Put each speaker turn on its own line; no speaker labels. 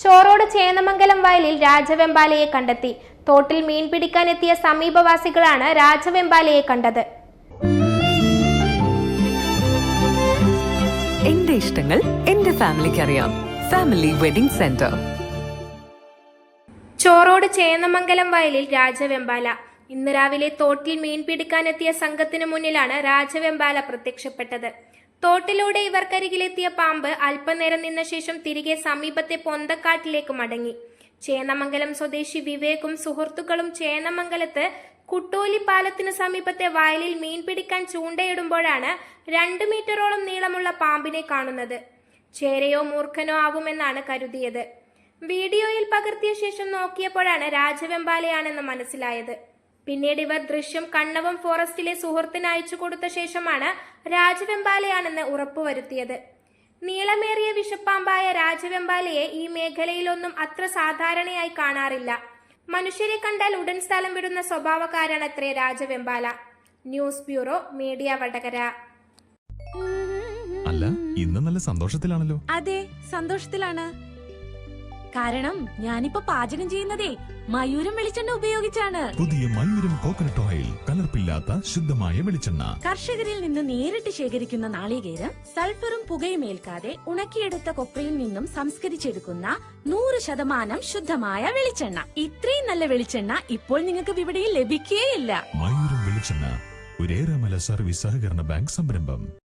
ചോറോട് ചേന്നമംഗലം വയലിൽ രാജവെമ്പാലയെ കണ്ടെത്തി. തോട്ടിൽ മീൻ പിടിക്കാനെത്തിയ സമീപവാസികളാണ് രാജവെമ്പാലയെ കണ്ടത്.
എന്റെ ഇഷ്ടങ്ങൾ എന്റെ ഫാമിലിക്ക് അറിയാം. Family wedding centre.
Chorode Chennamangalam വയലിൽ രാജവെമ്പാല. ഇന്ന് രാവിലെ തോട്ടിൽ മീൻ പിടിക്കാനെത്തിയ സംഘത്തിനു മുന്നിലാണ് രാജവെമ്പാല പ്രത്യക്ഷപ്പെട്ടത്. തോട്ടിലൂടെ ഇവർക്കരികിലെത്തിയ പാമ്പ് അല്പനേരം നിന്ന ശേഷം തിരികെ സമീപത്തെ പൊന്തക്കാട്ടിലേക്ക് മടങ്ങി. ചേന്നമംഗലം സ്വദേശി വിവേകും സുഹൃത്തുക്കളും ചേന്നമംഗലത്ത് കുട്ടോലി പാലത്തിനു സമീപത്തെ വയലിൽ മീൻ പിടിക്കാൻ ചൂണ്ടയിടുമ്പോഴാണ് 2 മീറ്ററോളം നീളമുള്ള പാമ്പിനെ കാണുന്നത്. ചേരയോ മൂർഖനോ ആവുമെന്നാണ് കരുതിയത്. വീഡിയോയിൽ പകർത്തിയ ശേഷം നോക്കിയപ്പോഴാണ് രാജവെമ്പാലയാണെന്ന് മനസ്സിലായത്. പിന്നീട് ഇവർ ദൃശ്യം കണ്ണവം ഫോറസ്റ്റിലെ സുഹൃത്തിന് അയച്ചു കൊടുത്ത ശേഷമാണ് രാജവെമ്പാലയാണെന്ന് ഉറപ്പുവരുത്തിയത്. നീളമേറിയ വിഷപ്പാമ്പായ രാജവെമ്പാലയെ ഈ മേഖലയിലൊന്നും അത്ര സാധാരണയായി കാണാറില്ല. മനുഷ്യരെ കണ്ടാൽ ഉടൻ സ്ഥലം വിടുന്ന സ്വഭാവക്കാരാണത്രേ രാജവെമ്പാല. News bureau, media Vadakara.
അല്ല, ഇന്ന് നല്ല സന്തോഷത്തിലാണല്ലോ.
അതെ, സന്തോഷത്തിലാണ്. കാരണം ഞാനിപ്പോ പാചകം ചെയ്യുന്നതേ മയൂരം വെളിച്ചെണ്ണ ഉപയോഗിച്ചാണ്.
പുതിയ മയൂരം കോക്കനട്ട് ഓയിൽ, കലർപ്പില്ലാത്ത ശുദ്ധമായ വെളിച്ചെണ്ണ.
കർഷകരിൽ നിന്ന് നേരിട്ട് ശേഖരിക്കുന്ന നാളികേരം സൾഫറും പുകയും ഏൽക്കാതെ ഉണക്കിയെടുത്ത കൊപ്രയിൽ നിന്നും സംസ്കരിച്ചെടുക്കുന്ന 100% ശുദ്ധമായ വെളിച്ചെണ്ണ. ഇത്രയും നല്ല വെളിച്ചെണ്ണ ഇപ്പോൾ നിങ്ങൾക്ക് വിപണിയിൽ ലഭിക്കുകയില്ല.
മയൂരം വെളിച്ചെണ്ണ, ഒരു ഏറെമല സർവീസ് സഹകരണ ബാങ്ക് സംരംഭം.